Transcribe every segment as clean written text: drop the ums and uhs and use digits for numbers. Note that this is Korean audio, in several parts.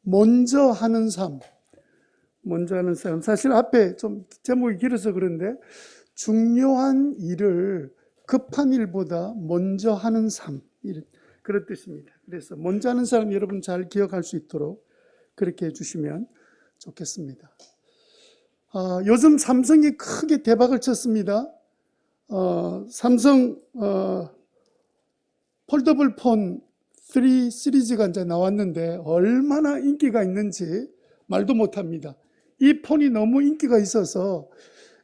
먼저 하는 삶. 먼저 하는 삶. 사실 앞에 좀 제목이 길어서 그런데 중요한 일을 급한 일보다 먼저 하는 삶. 그런 뜻입니다. 그래서 먼저 하는 사람 여러분 잘 기억할 수 있도록 그렇게 해주시면 좋겠습니다. 요즘 삼성이 크게 대박을 쳤습니다. 삼성 폴더블 폰 3 시리즈가 이제 나왔는데 얼마나 인기가 있는지 말도 못합니다. 이 폰이 너무 인기가 있어서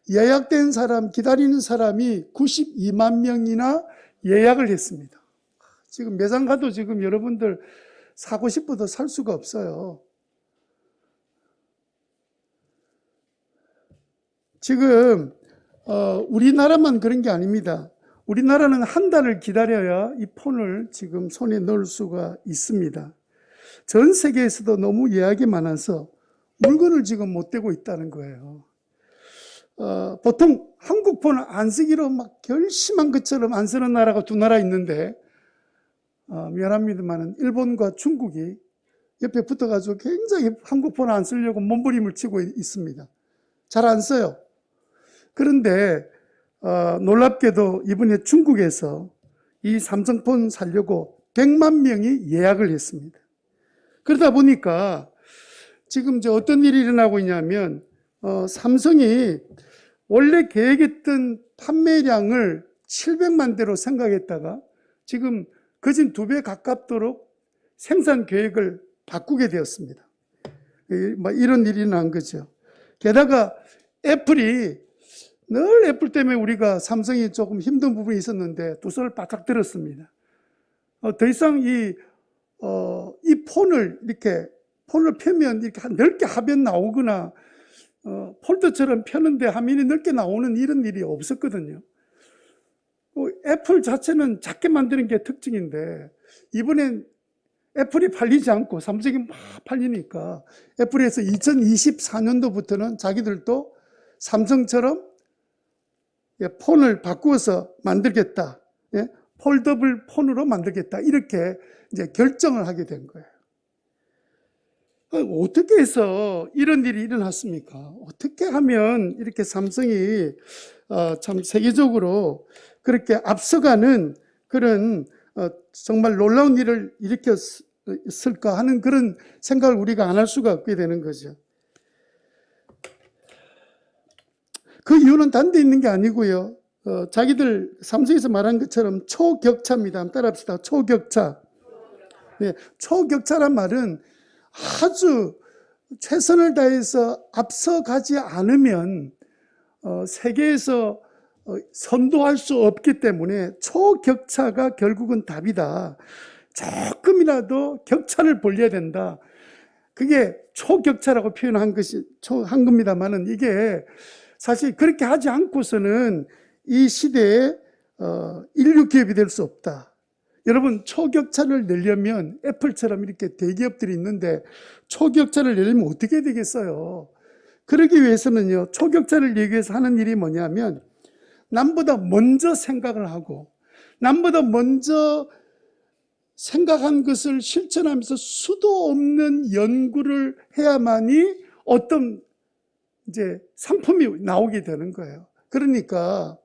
예약된 사람, 기다리는 사람이 92만 명이나 예약을 했습니다. 지금 매장 가도 지금 여러분들 사고 싶어도 살 수가 없어요. 지금 우리나라만 그런 게 아닙니다. 우리나라는 한 달을 기다려야 이 폰을 지금 손에 넣을 수가 있습니다. 전 세계에서도 너무 예약이 많아서 물건을 지금 못 대고 있다는 거예요. 보통 한국 폰을 안 쓰기로 막 결심한 것처럼 안 쓰는 나라가 두 나라 있는데 미안합니다만 일본과 중국이 옆에 붙어가지고 굉장히 한국 폰을 안 쓰려고 몸부림을 치고 있습니다. 잘 안 써요. 그런데 놀랍게도 이번에 중국에서 이 삼성폰 사려고 100만 명이 예약을 했습니다. 그러다 보니까 지금 이제 어떤 일이 일어나고 있냐면 삼성이 원래 계획했던 판매량을 700만 대로 생각했다가 지금 거진 2배 가깝도록 생산 계획을 바꾸게 되었습니다. 이런 일이 난 거죠. 게다가 애플이 늘 애플 때문에 우리가 삼성이 조금 힘든 부분이 있었는데 두 손을 바짝 들었습니다. 더 이상 이 폰을 펴면 이렇게 넓게 화면 나오거나 폴더처럼 펴는데 화면이 넓게 나오는 이런 일이 없었거든요. 애플 자체는 작게 만드는 게 특징인데 이번엔 애플이 팔리지 않고 삼성이 막 팔리니까 애플에서 2024년도부터는 자기들도 삼성처럼 폰을 바꾸어서 만들겠다. 폴더블 폰으로 만들겠다. 이렇게 이제 결정을 하게 된 거예요. 어떻게 해서 이런 일이 일어났습니까? 어떻게 하면 이렇게 삼성이 참 세계적으로 그렇게 앞서가는 그런 정말 놀라운 일을 일으켰을까 하는 그런 생각을 우리가 안 할 수가 없게 되는 거죠. 그 이유는 단 데 있는 게 아니고요. 자기들 삼성에서 말한 것처럼 초격차입니다. 한번 따라합시다. 초격차. 네, 초격차란 말은 아주 최선을 다해서 앞서가지 않으면 세계에서 선도할 수 없기 때문에 초격차가 결국은 답이다. 조금이라도 격차를 벌려야 된다. 그게 초격차라고 표현한 한 겁니다만은 이게 사실 그렇게 하지 않고서는 이 시대에 인류 기업이 될 수 없다. 여러분, 초격차를 내려면 애플처럼 이렇게 대기업들이 있는데 초격차를 내려면 어떻게 되겠어요? 그러기 위해서는요, 초격차를 내기 위해서 하는 일이 뭐냐면 남보다 먼저 생각을 하고 남보다 먼저 생각한 것을 실천하면서 수도 없는 연구를 해야만이 어떤 이제 상품이 나오게 되는 거예요. 그러니까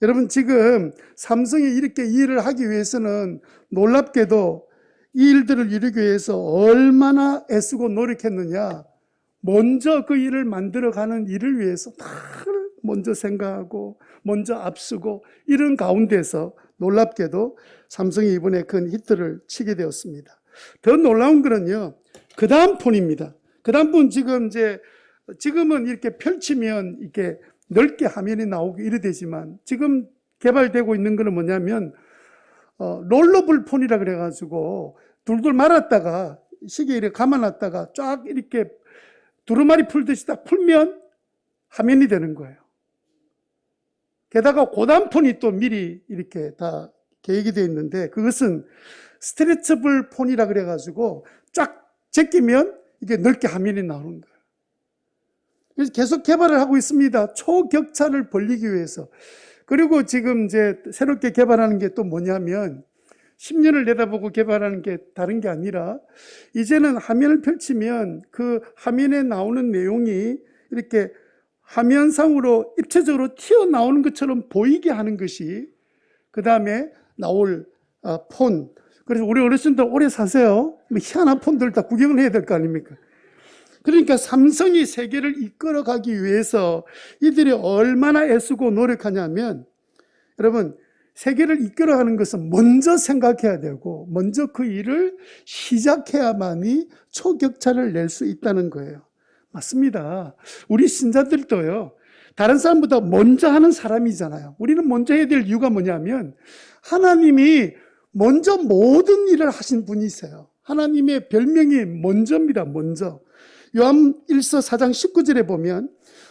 여러분 지금 삼성이 이렇게 일을 하기 위해서는 놀랍게도 이 일들을 이루기 위해서 얼마나 애쓰고 노력했느냐. 먼저 그 일을 만들어가는 일을 위해서 다 먼저 생각하고 먼저 앞서고 이런 가운데서 놀랍게도 삼성이 이번에 큰 히트를 치게 되었습니다. 더 놀라운 거는요, 그 다음 폰입니다. 그 다음 폰 지금은 이렇게 펼치면 이렇게 넓게 화면이 나오고 이래 되지만 지금 개발되고 있는 거는 뭐냐면 롤러블 폰이라 그래가지고 둘둘 말았다가 시계 이렇게 감아놨다가 쫙 이렇게 두루마리 풀듯이 딱 풀면 화면이 되는 거예요. 게다가 고단폰이 또 미리 이렇게 다 계획이 되어 있는데 그것은 스트레쳐블 폰이라 그래가지고 쫙 제끼면 이게 넓게 화면이 나오는 거예요. 그래서 계속 개발을 하고 있습니다. 초격차를 벌리기 위해서. 그리고 지금 이제 새롭게 개발하는 게 또 뭐냐면 10년을 내다보고 개발하는 게 다른 게 아니라 이제는 화면을 펼치면 그 화면에 나오는 내용이 이렇게 화면상으로 입체적으로 튀어나오는 것처럼 보이게 하는 것이 그 다음에 나올 폰. 그래서 우리 어르신들 오래 사세요. 희한한 폰들 다 구경을 해야 될 거 아닙니까? 그러니까 삼성이 세계를 이끌어가기 위해서 이들이 얼마나 애쓰고 노력하냐면 여러분 세계를 이끌어가는 것은 먼저 생각해야 되고 먼저 그 일을 시작해야만이 초격차를 낼 수 있다는 거예요. 맞습니다. 우리 신자들도요. 다른 사람보다 먼저 하는 사람이잖아요. 우리는 먼저 해야 될 이유가 뭐냐면 하나님이 먼저 모든 일을 하신 분이세요. 하나님의 별명이 먼저입니다. 먼저. 요한 1서 4장 19절에 보면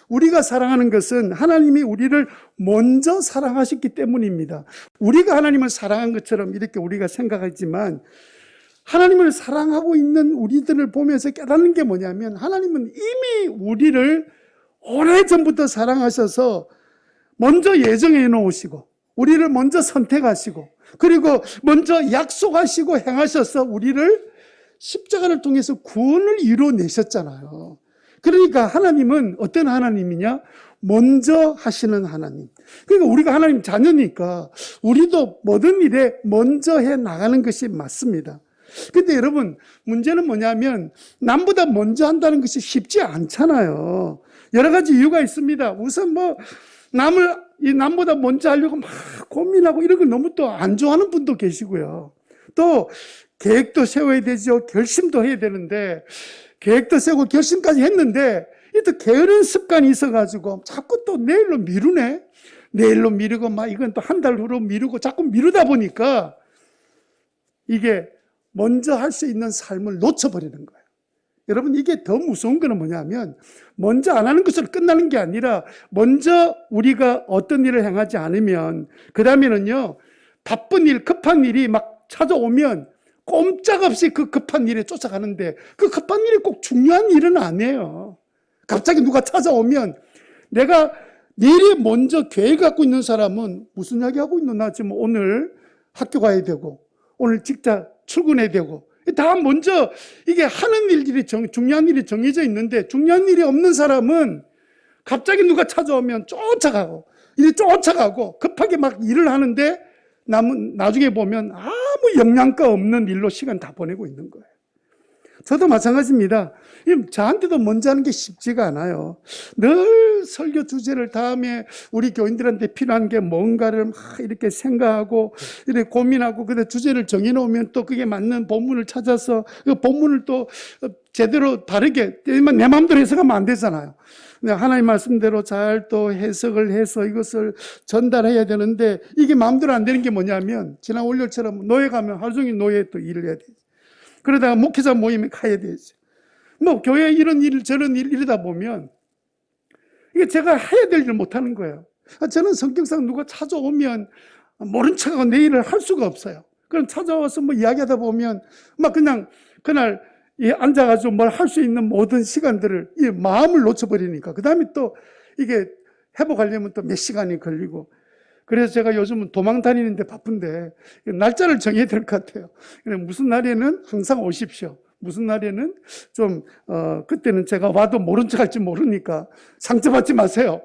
우리가 사랑하는 것은 하나님이 우리를 먼저 사랑하셨기 때문입니다. 우리가 하나님을 사랑한 것처럼 이렇게 우리가 생각하지만 하나님을 사랑하고 있는 우리들을 보면서 깨닫는 게 뭐냐면 하나님은 이미 우리를 오래전부터 사랑하셔서 먼저 예정해 놓으시고 우리를 먼저 선택하시고 그리고 먼저 약속하시고 행하셔서 우리를 십자가를 통해서 구원을 이루어내셨잖아요. 그러니까 하나님은 어떤 하나님이냐? 먼저 하시는 하나님. 그러니까 우리가 하나님 자녀니까 우리도 모든 일에 먼저 해 나가는 것이 맞습니다. 근데 여러분 문제는 뭐냐면 남보다 먼저 한다는 것이 쉽지 않잖아요. 여러 가지 이유가 있습니다. 우선 남보다 먼저 하려고 막 고민하고 이런 걸 너무 또 안 좋아하는 분도 계시고요. 또 계획도 세워야 되죠. 결심도 해야 되는데 계획도 세우고 결심까지 했는데 또 게으른 습관이 있어가지고 자꾸 또 내일로 미루네. 내일로 미루고 막 이건 또 한 달 후로 미루고 자꾸 미루다 보니까 이게 먼저 할 수 있는 삶을 놓쳐버리는 거예요. 여러분 이게 더 무서운 거는 뭐냐면 먼저 안 하는 것으로 끝나는 게 아니라 먼저 우리가 어떤 일을 행하지 않으면 그 다음에는요 바쁜 일, 급한 일이 막 찾아오면 꼼짝없이 그 급한 일에 쫓아가는데 그 급한 일이 꼭 중요한 일은 아니에요. 갑자기 누가 찾아오면 내가 미리 먼저 계획 갖고 있는 사람은 무슨 이야기 하고 있노? 나 지금 오늘 학교 가야 되고 오늘 직장 출근해야 되고 다 먼저 이게 하는 일들이 중요한 일이 정해져 있는데 중요한 일이 없는 사람은 갑자기 누가 찾아오면 쫓아가고 이제 쫓아가고 급하게 막 일을 하는데 나중에 보면 아무 영양가 없는 일로 시간 다 보내고 있는 거예요. 저도 마찬가지입니다. 저한테도 먼저 하는 게 쉽지가 않아요. 늘 설교 주제를 다음에 우리 교인들한테 필요한 게 뭔가를 막 이렇게 생각하고 이렇게 고민하고 근데 주제를 정해놓으면 또 그게 맞는 본문을 찾아서 그 본문을 또 제대로 다르게 내 마음대로 해석하면 안 되잖아요. 하나님 말씀대로 잘 또 해석을 해서 이것을 전달해야 되는데 이게 마음대로 안 되는 게 뭐냐면 지난 월요일처럼 노예 가면 하루 종일 노예 또 일을 해야 되지. 그러다가 목회자 모임에 가야 되지. 교회 이런 일 저런 일 이러다 보면 이게 제가 해야 될 일을 못하는 거예요. 저는 성격상 누가 찾아오면 모른 척하고 내 일을 할 수가 없어요. 그럼 찾아와서 이야기하다 보면 막 그냥 그날 앉아가지고 뭘 할 수 있는 모든 시간들을 이 마음을 놓쳐버리니까 그 다음에 또 이게 회복하려면 또 몇 시간이 걸리고 그래서 제가 요즘은 도망 다니는데 바쁜데 날짜를 정해야 될 것 같아요. 무슨 날에는 항상 오십시오. 무슨 날에는 좀 그때는 제가 와도 모른 척 할지 모르니까 상처받지 마세요.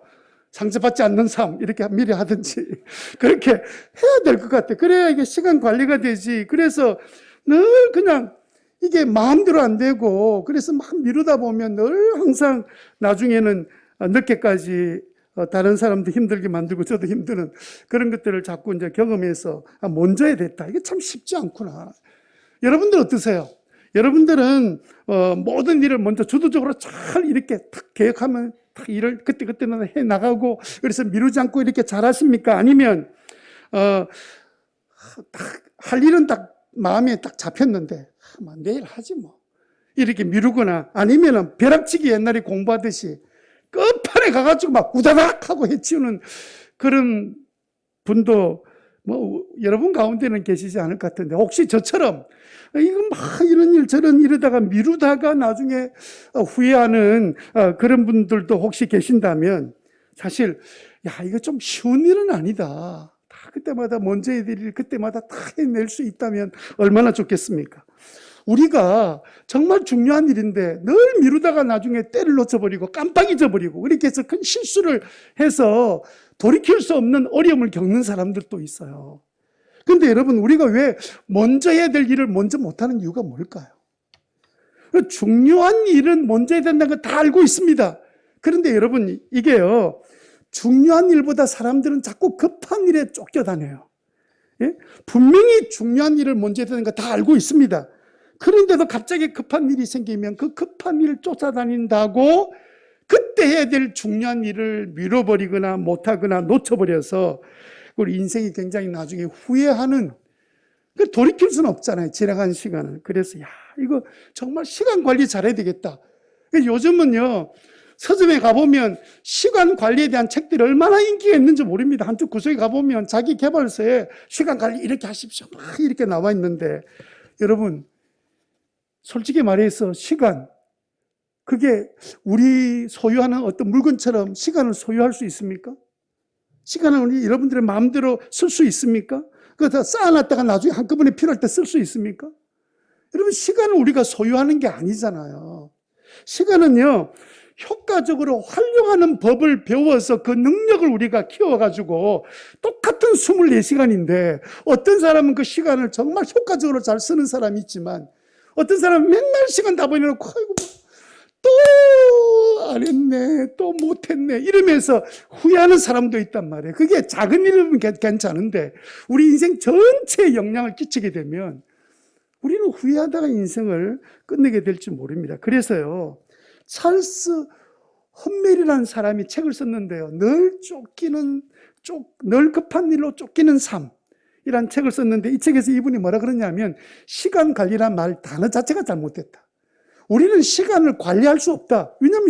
상처받지 않는 삶 이렇게 미리 하든지 그렇게 해야 될 것 같아요. 그래야 이게 시간 관리가 되지. 그래서 늘 그냥 이게 마음대로 안 되고 그래서 막 미루다 보면 늘 항상 나중에는 늦게까지 다른 사람도 힘들게 만들고 저도 힘드는 그런 것들을 자꾸 이제 경험해서 먼저 해야 됐다. 이게 참 쉽지 않구나. 여러분들 어떠세요? 여러분들은 모든 일을 먼저 주도적으로 잘 이렇게 딱 계획하면 딱 일을 그때는 해 나가고 그래서 미루지 않고 이렇게 잘 하십니까? 아니면 딱 할 일은 딱 마음에 딱 잡혔는데 내일 하지 뭐 이렇게 미루거나 아니면은 벼락치기 옛날에 공부하듯이 끝판에 가가지고 막 우다닥 하고 해치우는 그런 분도 여러분 가운데는 계시지 않을 것 같은데 혹시 저처럼 이건 막 이런 일 저런 이러다가 미루다가 나중에 후회하는 그런 분들도 혹시 계신다면 사실 이거 좀 쉬운 일은 아니다. 다 그때마다 먼저 해야 될 일 그때마다 다 해낼 수 있다면 얼마나 좋겠습니까? 우리가 정말 중요한 일인데 늘 미루다가 나중에 때를 놓쳐버리고 깜빡 잊어버리고 그렇게 해서 큰 실수를 해서 돌이킬 수 없는 어려움을 겪는 사람들도 있어요. 그런데 여러분, 우리가 왜 먼저 해야 될 일을 먼저 못하는 이유가 뭘까요? 중요한 일은 먼저 해야 된다는 거 다 알고 있습니다. 그런데 여러분, 이게요, 중요한 일보다 사람들은 자꾸 급한 일에 쫓겨다녀요. 예? 분명히 중요한 일을 먼저 해야 되는 거 다 알고 있습니다. 그런데도 갑자기 급한 일이 생기면 그 급한 일을 쫓아다닌다고 그때 해야 될 중요한 일을 미뤄버리거나 못하거나 놓쳐버려서 우리 인생이 굉장히 나중에 후회하는, 돌이킬 수는 없잖아요, 지나간 시간을. 그래서 이거 정말 시간 관리 잘해야 되겠다. 요즘은요, 서점에 가보면 시간 관리에 대한 책들이 얼마나 인기가 있는지 모릅니다. 한쪽 구석에 가보면 자기 개발서에 시간 관리 이렇게 하십시오 막 이렇게 나와 있는데, 여러분 솔직히 말해서 시간, 그게 우리 소유하는 어떤 물건처럼 시간을 소유할 수 있습니까? 시간을 우리 여러분들의 마음대로 쓸 수 있습니까? 그거 다 쌓아놨다가 나중에 한꺼번에 필요할 때 쓸 수 있습니까? 여러분, 시간을 우리가 소유하는 게 아니잖아요. 시간은요, 효과적으로 활용하는 법을 배워서 그 능력을 우리가 키워가지고 똑같은 24시간인데 어떤 사람은 그 시간을 정말 효과적으로 잘 쓰는 사람이 있지만 어떤 사람은 맨날 시간 다 보내놓고 아이고 또 안 했네, 또 못했네 이러면서 후회하는 사람도 있단 말이에요. 그게 작은 일은 괜찮은데 우리 인생 전체에 영향을 끼치게 되면 우리는 후회하다가 인생을 끝내게 될지 모릅니다. 그래서요, 찰스 험멜이라는 사람이 책을 썼는데요, 늘 급한 일로 쫓기는 삶이라는 책을 썼는데, 이 책에서 이분이 뭐라 그러냐면 시간 관리란 말 단어 자체가 잘못됐다. 우리는 시간을 관리할 수 없다. 왜냐하면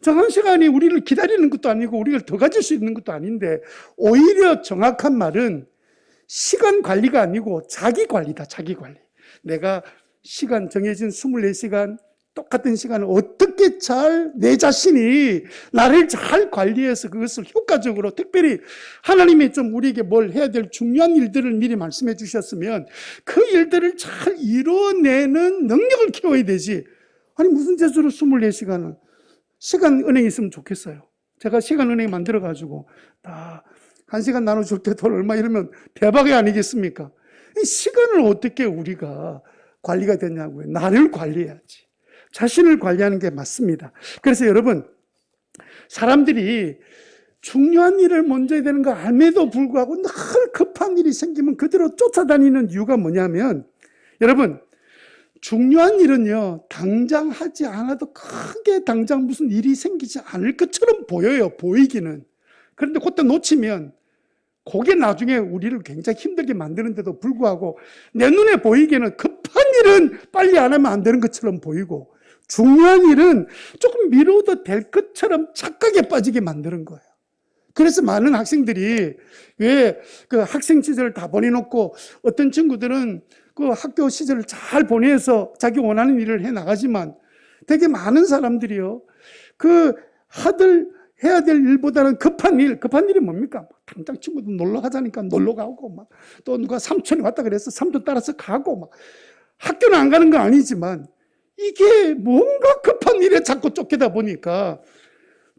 정한 시간이 우리를 기다리는 것도 아니고 우리를 더 가질 수 있는 것도 아닌데, 오히려 정확한 말은 시간 관리가 아니고 자기 관리다. 자기 관리. 내가 시간 정해진 24시간 똑같은 시간을 어떻게 내 자신이 나를 잘 관리해서 그것을 효과적으로, 특별히 하나님이 좀 우리에게 뭘 해야 될 중요한 일들을 미리 말씀해 주셨으면 그 일들을 잘 이뤄내는 능력을 키워야 되지. 아니 무슨 재주로 24시간을 시간은행이 있으면 좋겠어요. 제가 시간은행 만들어가지고 다 1시간 나눠줄 때 돈 얼마 이러면 대박이 아니겠습니까? 이 시간을 어떻게 우리가 관리가 되냐고요. 나를 관리해야지. 자신을 관리하는 게 맞습니다. 그래서 여러분, 사람들이 중요한 일을 먼저 해야 되는 거 알매도 불구하고 늘 급한 일이 생기면 그대로 쫓아다니는 이유가 뭐냐면, 여러분, 중요한 일은요, 당장 하지 않아도 크게 당장 무슨 일이 생기지 않을 것처럼 보여요, 보이기는. 그런데 그때 놓치면 그게 나중에 우리를 굉장히 힘들게 만드는데도 불구하고 내 눈에 보이기에는 급한 일은 빨리 안 하면 안 되는 것처럼 보이고 중요한 일은 조금 미뤄도 될 것처럼 착각에 빠지게 만드는 거예요. 그래서 많은 학생들이 왜 그 학생 시절을 다 보내놓고, 어떤 친구들은 그 학교 시절을 잘 보내서 자기 원하는 일을 해 나가지만 되게 많은 사람들이요, 그 해야 될 일보다는 급한 일이 뭡니까? 당장 친구들 놀러 가자니까 놀러 가고, 또 누가 삼촌이 왔다 그래서 삼촌 따라서 가고, 학교는 안 가는 건 아니지만 이게 뭔가 급한 일에 자꾸 쫓기다 보니까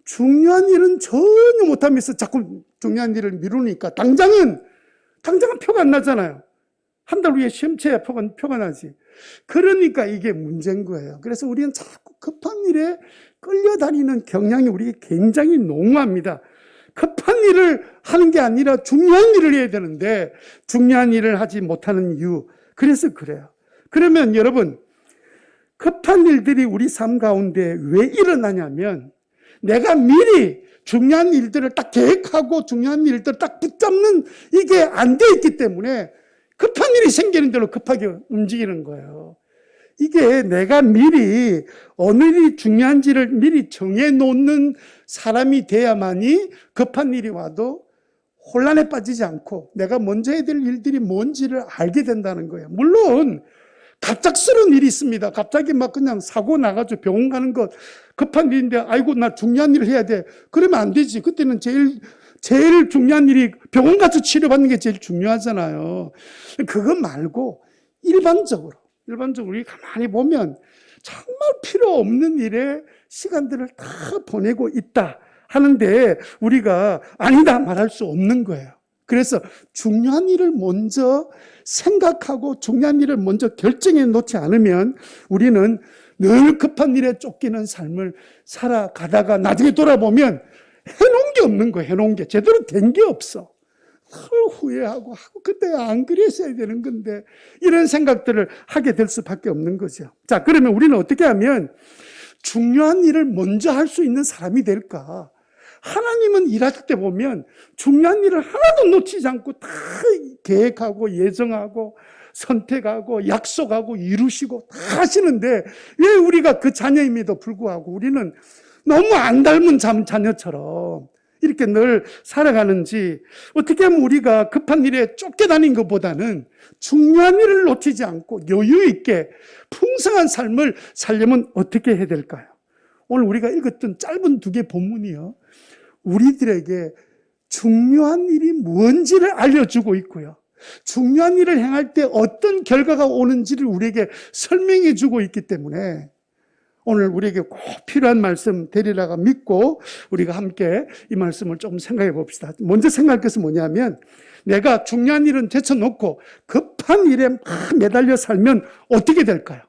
중요한 일은 전혀 못하면서 자꾸 중요한 일을 미루니까 당장은 표가 안 나잖아요. 한 달 후에 시험치에 표가 나지. 그러니까 이게 문제인 거예요. 그래서 우리는 자꾸 급한 일에 끌려다니는 경향이 우리에게 굉장히 농후합니다. 급한 일을 하는 게 아니라 중요한 일을 해야 되는데 중요한 일을 하지 못하는 이유, 그래서 그래요. 그러면 여러분, 급한 일들이 우리 삶 가운데 왜 일어나냐면 내가 미리 중요한 일들을 딱 계획하고 중요한 일들을 딱 붙잡는 이게 안 돼 있기 때문에 급한 일이 생기는 대로 급하게 움직이는 거예요. 이게 내가 미리 어느 일이 중요한지를 미리 정해놓는 사람이 돼야만이 급한 일이 와도 혼란에 빠지지 않고 내가 먼저 해야 될 일들이 뭔지를 알게 된다는 거예요. 물론 갑작스러운 일이 있습니다. 갑자기 그냥 사고 나가지고 병원 가는 것 급한 일인데 아이고 나 중요한 일을 해야 돼. 그러면 안 되지. 그때는 제일 제일 중요한 일이 병원 가서 치료받는 게 제일 중요하잖아요. 그거 말고 일반적으로 우리 가만히 보면 정말 필요 없는 일에 시간들을 다 보내고 있다 하는데 우리가 아니다 말할 수 없는 거예요. 그래서 중요한 일을 먼저 생각하고 중요한 일을 먼저 결정해 놓지 않으면 우리는 늘 급한 일에 쫓기는 삶을 살아가다가 나중에 돌아보면 해놓은 게 없는 거예요. 해놓은 게 제대로 된 게 없어. 후회하고 그때 안 그랬어야 되는 건데 이런 생각들을 하게 될 수밖에 없는 거죠. 자, 그러면 우리는 어떻게 하면 중요한 일을 먼저 할 수 있는 사람이 될까? 하나님은 일하실 때 보면 중요한 일을 하나도 놓치지 않고 다 계획하고 예정하고 선택하고 약속하고 이루시고 다 하시는데 왜 우리가 그 자녀임에도 불구하고 우리는 너무 안 닮은 자녀처럼 이렇게 늘 살아가는지, 어떻게 하면 우리가 급한 일에 쫓겨다닌 것보다는 중요한 일을 놓치지 않고 여유 있게 풍성한 삶을 살려면 어떻게 해야 될까요? 오늘 우리가 읽었던 짧은 2개 본문이요, 우리들에게 중요한 일이 뭔지를 알려주고 있고요, 중요한 일을 행할 때 어떤 결과가 오는지를 우리에게 설명해 주고 있기 때문에 오늘 우리에게 꼭 필요한 말씀 되리라고 믿고 우리가 함께 이 말씀을 조금 생각해 봅시다. 먼저 생각할 것은 뭐냐면, 내가 중요한 일은 제쳐놓고 급한 일에 막 매달려 살면 어떻게 될까요?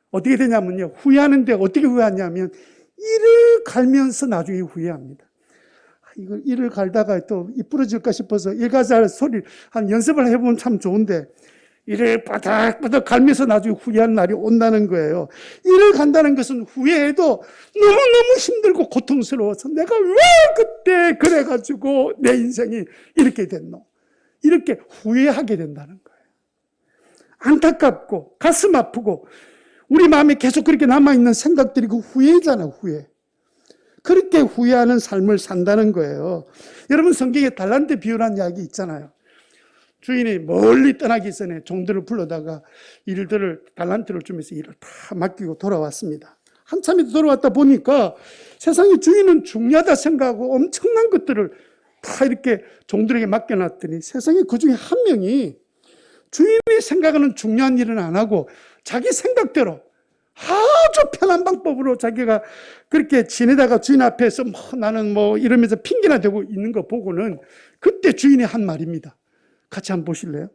어떻게 되냐면요, 후회하는데 어떻게 후회하냐면 일을 갈면서 나중에 후회합니다. 이거 일을 갈다가 또 부러질까 싶어서 일가잘 소리 한 연습을 해보면 참 좋은데 일을 바닥바닥 갈면서 나중에 후회하는 날이 온다는 거예요. 일을 간다는 것은 후회해도 너무너무 힘들고 고통스러워서 내가 왜 그때 그래가지고 내 인생이 이렇게 됐노? 이렇게 후회하게 된다는 거예요. 안타깝고 가슴 아프고 우리 마음에 계속 그렇게 남아있는 생각들이 그 후회잖아, 후회. 그렇게 후회하는 삶을 산다는 거예요. 여러분, 성경에 달란트 비유라는 이야기 있잖아요. 주인이 멀리 떠나기 전에 종들을 불러다가 달란트를 주면서 일을 다 맡기고 돌아왔습니다. 한참이 돌아왔다 보니까 세상에 주인은 중요하다 생각하고 엄청난 것들을 다 이렇게 종들에게 맡겨놨더니 세상에 그 중에 한 명이 주인이 생각하는 중요한 일은 안 하고 자기 생각대로 아주 편한 방법으로 자기가 그렇게 지내다가 주인 앞에서 나는 이러면서 핑계나 대고 있는 거 보고는 그때 주인이 한 말입니다. 같이 한번 보실래요?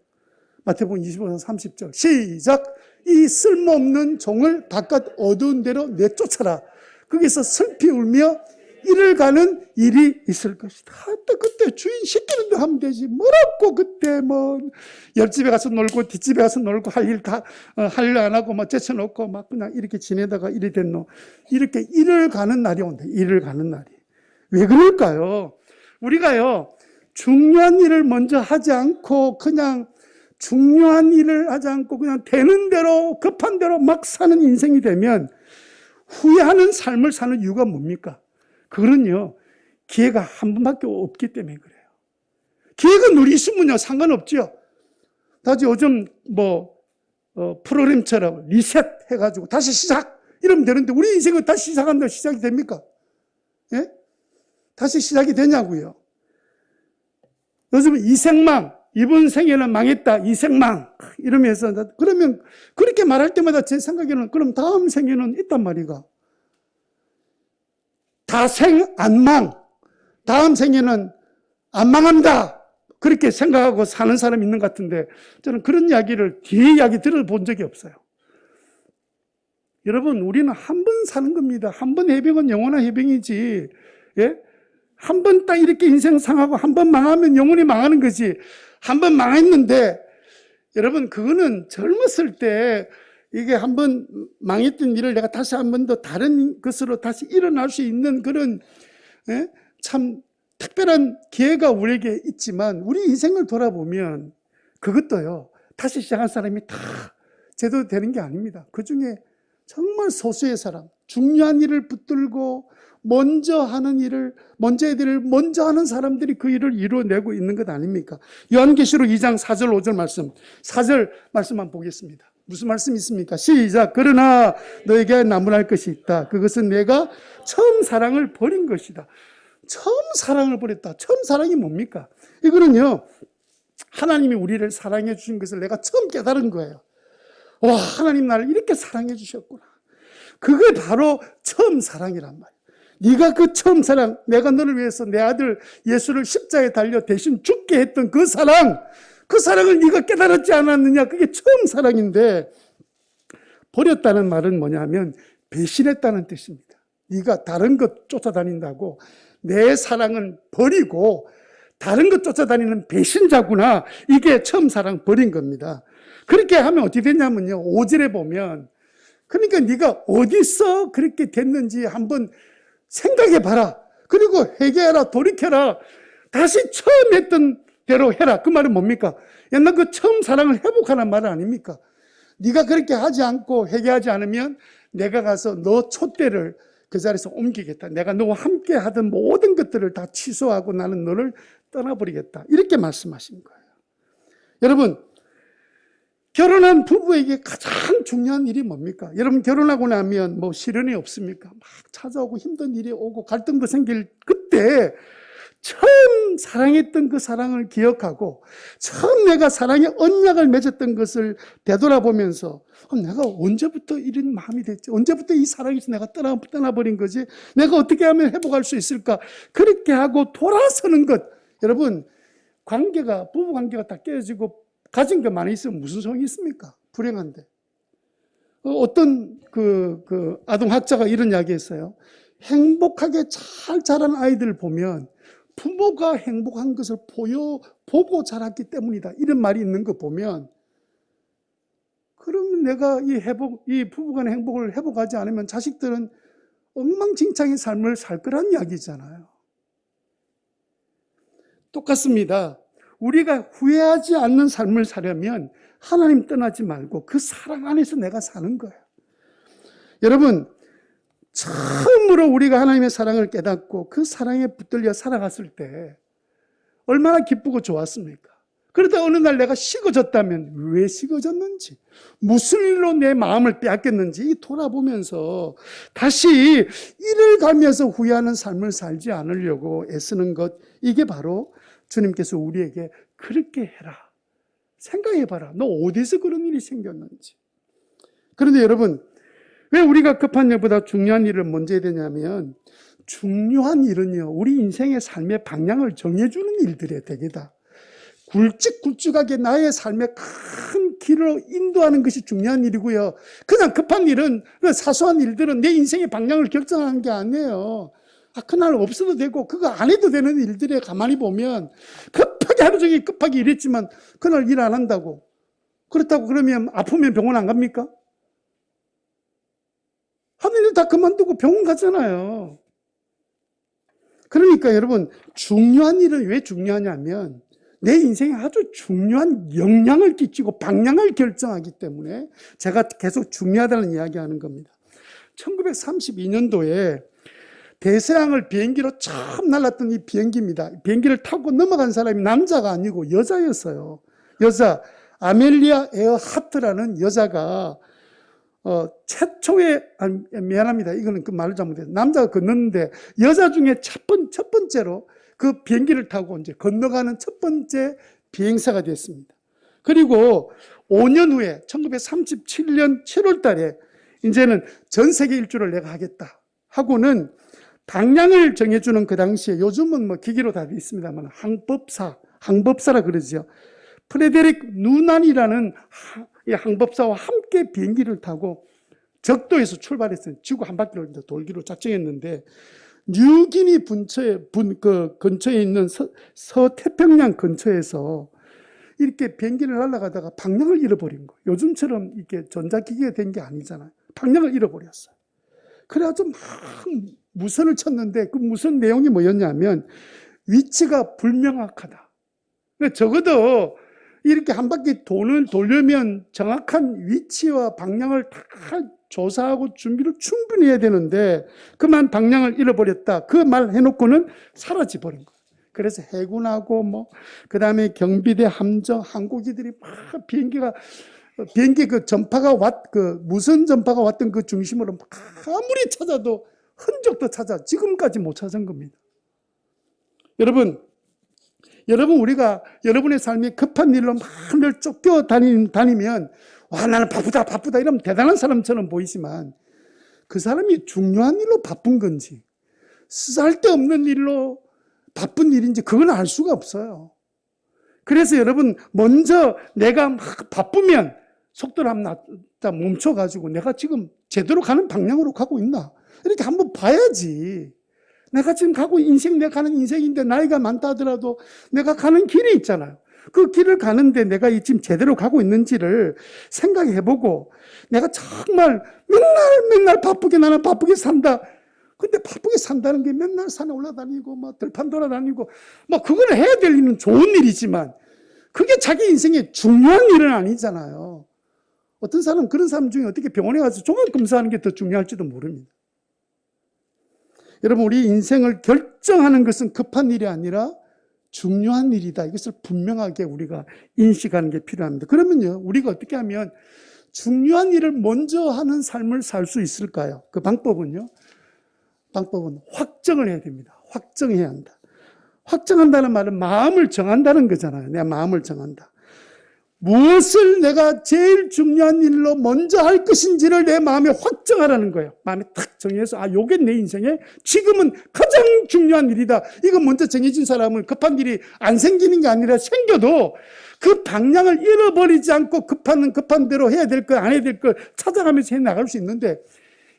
마태복음 25장 30절 시작. 이 쓸모없는 종을 바깥 어두운 데로 내쫓아라. 거기서 슬피 울며 일을 가는 일이 있을 것이다. 그때 주인 시키는 대로 하면 되지. 뭐라고 그때 옆집에 가서 놀고 뒷집에 가서 놀고 할 일 안 하고 제쳐놓고 그냥 이렇게 지내다가 일이 됐노. 이렇게 일을 가는 날이 온다. 일을 가는 날이. 왜 그럴까요? 우리가요, 중요한 일을 먼저 하지 않고 그냥 되는 대로 급한 대로 막 사는 인생이 되면 후회하는 삶을 사는 이유가 뭡니까? 그거는요, 기회가 한 번밖에 없기 때문에 그래요. 기회가 늘 있으면요 상관없죠. 다시 요즘 프로그램처럼 리셋 해가지고 다시 시작 이러면 되는데 우리 인생은 다시 시작한다고 시작이 됩니까? 예? 다시 시작이 되냐고요. 요즘 이생망, 이번 생에는 망했다, 이생망 이러면서, 그러면 그렇게 말할 때마다 제 생각에는 그럼 다음 생에는 있단 말이가. 다생안망, 다음 생에는 안 망한다, 그렇게 생각하고 사는 사람이 있는 것 같은데 저는 그런 이야기를 뒤에 이야기 들어본 적이 없어요. 여러분, 우리는 한 번 사는 겁니다. 한 번 해병은 영원한 해병이지. 예? 한 번 딱 이렇게 인생 상하고 한 번 망하면 영원히 망하는 거지. 한 번 망했는데 여러분, 그거는 젊었을 때 이게 한 번 망했던 일을 내가 다시 한 번 더 다른 것으로 다시 일어날 수 있는 그런 참 특별한 기회가 우리에게 있지만 우리 인생을 돌아보면 그것도요, 다시 시작한 사람이 다 제대로 되는 게 아닙니다. 그 중에 정말 소수의 사람, 중요한 일을 붙들고 먼저 하는 일을, 먼저 하는 사람들이 그 일을 이루어내고 있는 것 아닙니까? 요한계시록 2장 4절 5절 말씀, 4절 말씀만 보겠습니다. 무슨 말씀이 있습니까? 시작. 그러나 너에게 나무랄 것이 있다. 그것은 내가 처음 사랑을 버린 것이다. 처음 사랑을 버렸다. 처음 사랑이 뭡니까? 이거는요, 하나님이 우리를 사랑해 주신 것을 내가 처음 깨달은 거예요. 와, 하나님 나를 이렇게 사랑해 주셨구나. 그게 바로 처음 사랑이란 말이에요. 네가 그 처음 사랑, 내가 너를 위해서 내 아들 예수를 십자가에 달려 대신 죽게 했던 그 사랑, 그 사랑을 네가 깨달았지 않았느냐? 그게 처음 사랑인데, 버렸다는 말은 뭐냐면 배신했다는 뜻입니다. 네가 다른 것 쫓아다닌다고 내 사랑은 버리고 다른 것 쫓아다니는 배신자구나. 이게 처음 사랑 버린 겁니다. 그렇게 하면 어떻게 되냐면요, 5절에 보면, 그러니까 네가 어디서 그렇게 됐는지 한번 생각해 봐라. 그리고 회개하라, 돌이켜라. 다시 처음 했던 대로 해라. 그 말은 뭡니까? 옛날 그 처음 사랑을 회복하라는 말은 아닙니까? 네가 그렇게 하지 않고 회개하지 않으면 내가 가서 너 촛대를 그 자리에서 옮기겠다. 내가 너와 함께 하던 모든 것들을 다 취소하고 나는 너를 떠나버리겠다. 이렇게 말씀하신 거예요. 여러분, 결혼한 부부에게 가장 중요한 일이 뭡니까? 여러분, 결혼하고 나면 뭐 시련이 없습니까? 막 찾아오고 힘든 일이 오고 갈등도 생길 그때 처음 사랑했던 그 사랑을 기억하고 처음 내가 사랑의 언약을 맺었던 것을 되돌아보면서 내가 언제부터 이런 마음이 됐지? 언제부터 이 사랑에서 내가 떠나버린 거지? 내가 어떻게 하면 회복할 수 있을까? 그렇게 하고 돌아서는 것. 여러분, 부부 관계가 다 깨어지고 가진 게 많이 있으면 무슨 소용이 있습니까? 불행한데. 어떤 아동학자가 이런 이야기 했어요. 행복하게 잘 자란 아이들을 보면 부모가 행복한 것을 보고 자랐기 때문이다. 이런 말이 있는 거 보면, 그러면 내가 이 부부간의 행복을 회복하지 않으면 자식들은 엉망진창의 삶을 살 거란 이야기잖아요. 똑같습니다. 우리가 후회하지 않는 삶을 살려면 하나님 떠나지 말고 그 사랑 안에서 내가 사는 거예요. 여러분, 처음으로 우리가 하나님의 사랑을 깨닫고 그 사랑에 붙들려 살아갔을 때 얼마나 기쁘고 좋았습니까? 그러다 어느 날 내가 식어졌다면 왜 식어졌는지, 무슨 일로 내 마음을 빼앗겼는지 돌아보면서 다시 이를 가면서 후회하는 삶을 살지 않으려고 애쓰는 것, 이게 바로 주님께서 우리에게 그렇게 해라, 생각해봐라, 너 어디서 그런 일이 생겼는지. 그런데 여러분, 왜 우리가 급한 일보다 중요한 일을 먼저 해야 되냐면, 중요한 일은요, 우리 인생의 삶의 방향을 정해주는 일들의 대개다. 굵직굵직하게 나의 삶의 큰 길로 인도하는 것이 중요한 일이고요. 그냥 급한 일은, 사소한 일들은 내 인생의 방향을 결정하는 게 아니에요. 그날 없어도 되고 그거 안 해도 되는 일들에 가만히 보면 급하게 하루 종일 급하게 일했지만 그날 일 안 한다고, 그렇다고 그러면 아프면 병원 안 갑니까? 하는 일 다 그만두고 병원 가잖아요. 그러니까 여러분, 중요한 일은 왜 중요하냐면 내 인생에 아주 중요한 영향을 끼치고 방향을 결정하기 때문에 제가 계속 중요하다는 이야기하는 겁니다. 1932년도에 대서양을 비행기로 처음 날랐던 이 비행기입니다. 비행기를 타고 넘어간 사람이 남자가 아니고 여자였어요. 여자, 아멜리아 에어하트라는 여자가 최초의, 미안합니다. 이거는 그 말을 잘못했어요. 남자가 건넜는데 여자 중에 첫 번째로 그 비행기를 타고 이제 건너가는 첫 번째 비행사가 됐습니다. 그리고 5년 후에 1937년 7월 달에 이제는 전 세계 일주를 내가 하겠다 하고는 방향을 정해주는, 그 당시에 요즘은 뭐 기계로 다 되어 있습니다만 항법사라 그러죠. 프레데릭 누난이라는 항법사와 함께 비행기를 타고 적도에서 출발했어요. 지구 한 바퀴를 돌기로 작정했는데 뉴기니 근처에 있는 서태평양 근처에서 이렇게 비행기를 날아가다가 방향을 잃어버린 거예요. 요즘처럼 이렇게 전자기기가 된 게 아니잖아요. 방향을 잃어버렸어요. 그래가지고 막 무선을 쳤는데 그 무선 내용이 뭐였냐면 위치가 불명확하다. 적어도 이렇게 한 바퀴 돌려면 정확한 위치와 방향을 다 조사하고 준비를 충분히 해야 되는데 그만 방향을 잃어버렸다. 그 말 해놓고는 사라져버린 거예요. 그래서 해군하고 그 다음에 경비대, 함정, 항공기들이 막 비행기 그 전파가 무선 전파가 왔던 그 중심으로 아무리 찾아도 흔적도 지금까지 못 찾은 겁니다. 여러분 우리가 여러분의 삶이 급한 일로 막 쫓겨 다니면 와 나는 바쁘다 이러면 대단한 사람처럼 보이지만 그 사람이 중요한 일로 바쁜 건지 쓸데없는 일로 바쁜 일인지 그건 알 수가 없어요. 그래서 여러분 먼저 내가 막 바쁘면 속도를 한번 멈춰가지고 내가 지금 제대로 가는 방향으로 가고 있나 이렇게 한번 봐야지. 내가 지금 내가 가는 인생인데 나이가 많다 하더라도 내가 가는 길이 있잖아요. 그 길을 가는데 내가 지금 제대로 가고 있는지를 생각해보고 내가 정말 맨날 나는 바쁘게 산다. 근데 바쁘게 산다는 게 맨날 산에 올라다니고 막 들판 돌아다니고 뭐 그거는 해야 될 일은 좋은 일이지만 그게 자기 인생의 중요한 일은 아니잖아요. 어떤 사람은 그런 사람 중에 어떻게 병원에 가서 종합검사하는 게 더 중요할지도 모릅니다. 여러분 우리 인생을 결정하는 것은 급한 일이 아니라 중요한 일이다. 이것을 분명하게 우리가 인식하는 게 필요합니다. 그러면요 우리가 어떻게 하면 중요한 일을 먼저 하는 삶을 살 수 있을까요? 그 방법은 확정을 해야 됩니다. 확정해야 한다. 확정한다는 말은 마음을 정한다는 거잖아요. 내가 마음을 정한다. 무엇을 내가 제일 중요한 일로 먼저 할 것인지를 내 마음에 확정하라는 거예요. 마음에 탁 정해서 요게 내 인생에 지금은 가장 중요한 일이다. 이거 먼저 정해진 사람은 급한 일이 안 생기는 게 아니라 생겨도 그 방향을 잃어버리지 않고 급한 대로 해야 될 걸 안 해야 될 걸 찾아가면서 해나갈 수 있는데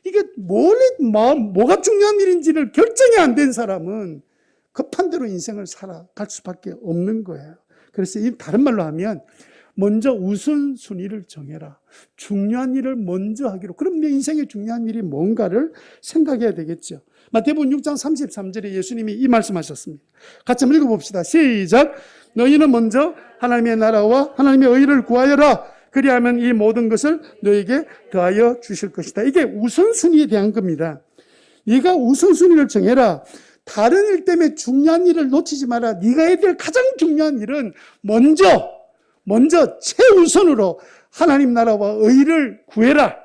이게 뭐가 중요한 일인지를 결정이 안 된 사람은 급한 대로 인생을 살아갈 수밖에 없는 거예요. 그래서 다른 말로 하면 먼저 우선순위를 정해라. 중요한 일을 먼저 하기로. 그럼 내 인생의 중요한 일이 뭔가를 생각해야 되겠죠. 마태복음 6장 33절에 예수님이 이 말씀하셨습니다. 같이 한번 읽어봅시다. 시작. 너희는 먼저 하나님의 나라와 하나님의 의를 구하여라. 그리하면 이 모든 것을 너에게 더하여 주실 것이다. 이게 우선순위에 대한 겁니다. 네가 우선순위를 정해라. 다른 일 때문에 중요한 일을 놓치지 마라. 네가 해야 될 가장 중요한 일은 먼저 최우선으로 하나님 나라와 의를 구해라.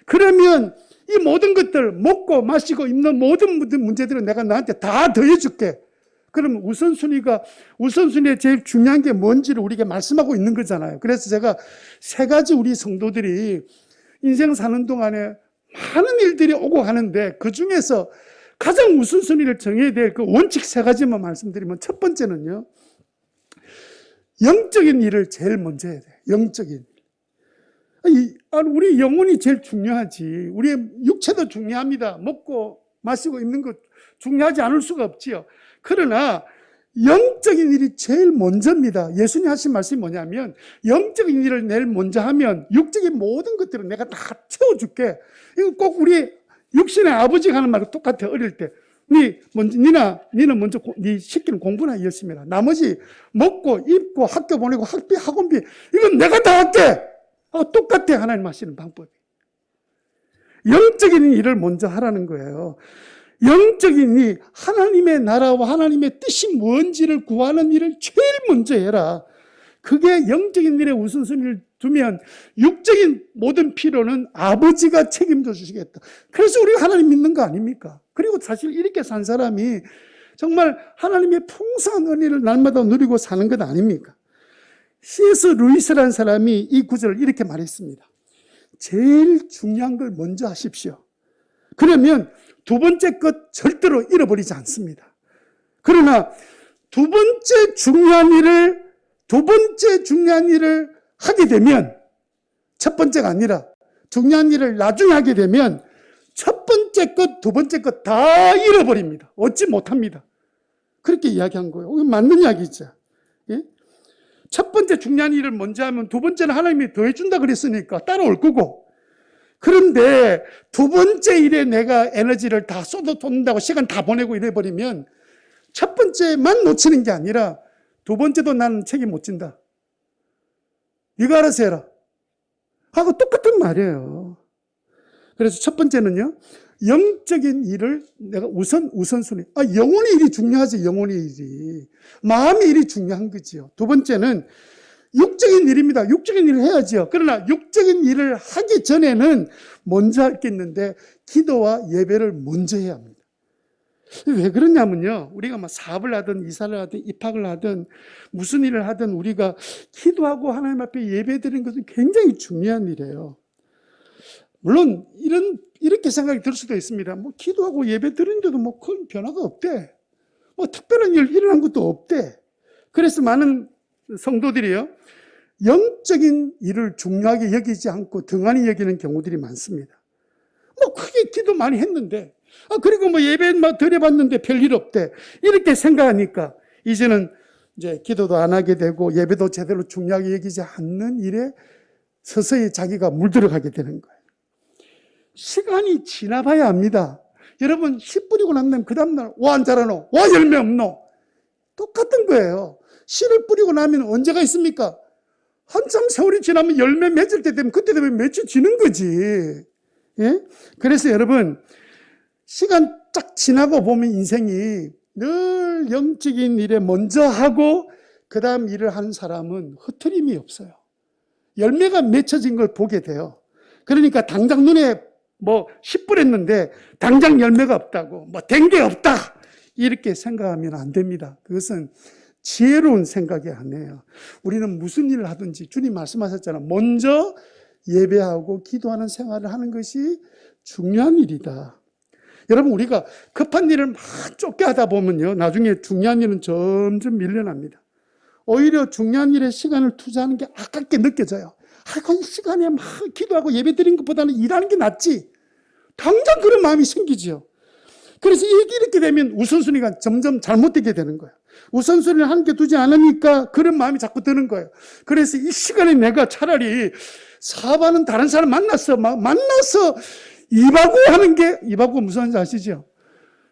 그러면 이 모든 것들 먹고 마시고 입는 모든 문제들은 내가 너한테 다 더해줄게. 그러면 우선순위에 제일 중요한 게 뭔지를 우리에게 말씀하고 있는 거잖아요. 그래서 제가 세 가지 우리 성도들이 인생 사는 동안에 많은 일들이 오고 가는데 그 중에서 가장 우선순위를 정해야 될 그 원칙 세 가지만 말씀드리면 첫 번째는요. 영적인 일을 제일 먼저 해야 돼요. 영적인 일. 우리 영혼이 제일 중요하지. 우리의 육체도 중요합니다. 먹고 마시고 입는 것 중요하지 않을 수가 없지요. 그러나 영적인 일이 제일 먼저입니다. 예수님 하신 말씀이 뭐냐면 영적인 일을 내일 먼저 하면 육적인 모든 것들은 내가 다 채워줄게. 이거 꼭 우리 육신의 아버지가 하는 말과 똑같아. 어릴 때 니는 먼저 네 시키는 공부나 열심히 해라. 나머지 먹고 입고 학교 보내고 학비 학원비 이건 내가 다 할게. 똑같아. 하나님 하시는 방법이. 영적인 일을 먼저 하라는 거예요. 영적인 일, 하나님의 나라와 하나님의 뜻이 뭔지를 구하는 일을 제일 먼저 해라. 그게 영적인 일에 우선순위를 두면 육적인 모든 필요는 아버지가 책임져 주시겠다. 그래서 우리가 하나님 믿는 거 아닙니까? 그리고 사실 이렇게 산 사람이 정말 하나님의 풍성한 은혜를 날마다 누리고 사는 것 아닙니까? C.S. 루이스라는 사람이 이 구절을 이렇게 말했습니다. 제일 중요한 걸 먼저 하십시오. 그러면 두 번째 것 절대로 잃어버리지 않습니다. 그러나 두 번째 중요한 일을 하게 되면 첫 번째가 아니라 중요한 일을 나중에 하게 되면 첫 번째 것, 두 번째 것 다 잃어버립니다. 얻지 못합니다. 그렇게 이야기한 거예요. 맞는 이야기죠. 예? 첫 번째 중요한 일을 먼저 하면 두 번째는 하나님이 더해준다 그랬으니까 따라올 거고, 그런데 두 번째 일에 내가 에너지를 다 쏟아놓는다고 시간 다 보내고 이래버리면 첫 번째만 놓치는 게 아니라 두 번째도 나는 책임 못 진다. 네가 알아서 해라. 하고 똑같은 말이에요. 그래서 첫 번째는요, 영적인 일을 내가 우선순위. 영혼의 일이 중요하지, 영혼의 일이. 마음의 일이 중요한 거지요. 두 번째는 육적인 일입니다. 육적인 일을 해야지요. 그러나 육적인 일을 하기 전에는 먼저 할 게 있는데 기도와 예배를 먼저 해야 합니다. 왜 그러냐면요. 우리가 막 사업을 하든 이사를 하든 입학을 하든 무슨 일을 하든 우리가 기도하고 하나님 앞에 예배드리는 것은 굉장히 중요한 일이에요. 물론 이렇게 생각이 들 수도 있습니다. 뭐 기도하고 예배드리는데도 뭐 큰 변화가 없대. 뭐 특별한 일 일어난 것도 없대. 그래서 많은 성도들이요, 영적인 일을 중요하게 여기지 않고 등한히 여기는 경우들이 많습니다. 뭐 크게 기도 많이 했는데, 그리고 뭐 예배 드려봤는데 별일 없대. 이렇게 생각하니까 이제는 이제 기도도 안 하게 되고 예배도 제대로 중요하게 여기지 않는 일에 서서히 자기가 물들어가게 되는 거예요. 시간이 지나봐야 합니다. 여러분, 씨 뿌리고 난 다음에 그 다음날 와 안 자라노? 와 열매 없노? 똑같은 거예요. 씨를 뿌리고 나면 언제가 있습니까? 한참 세월이 지나면 열매 맺을 때 되면 그때 되면 맺혀 지는 거지. 예? 그래서 여러분, 시간 쫙 지나고 보면 인생이 늘 영적인 일에 먼저 하고 그 다음 일을 하는 사람은 흐트림이 없어요. 열매가 맺혀진 걸 보게 돼요. 그러니까 당장 눈에 뭐 씨 뿌렸는데 당장 열매가 없다고, 뭐 된 게 없다, 이렇게 생각하면 안 됩니다. 그것은 지혜로운 생각이 아니에요. 우리는 무슨 일을 하든지 주님 말씀하셨잖아요. 먼저 예배하고 기도하는 생활을 하는 것이 중요한 일이다. 여러분, 우리가 급한 일을 막 쫓게 하다 보면요, 나중에 중요한 일은 점점 밀려납니다. 오히려 중요한 일에 시간을 투자하는 게 아깝게 느껴져요. 이 시간에 막 기도하고 예배 드리는 것보다는 일하는 게 낫지. 당장 그런 마음이 생기죠. 그래서 이렇게 되면 우선순위가 점점 잘못되게 되는 거예요. 우선순위를 함께 두지 않으니까 그런 마음이 자꾸 드는 거예요. 그래서 이 시간에 내가 차라리 사업하는 다른 사람 만나서 입하고 하는 게, 입하고 무슨 말인지 아시죠?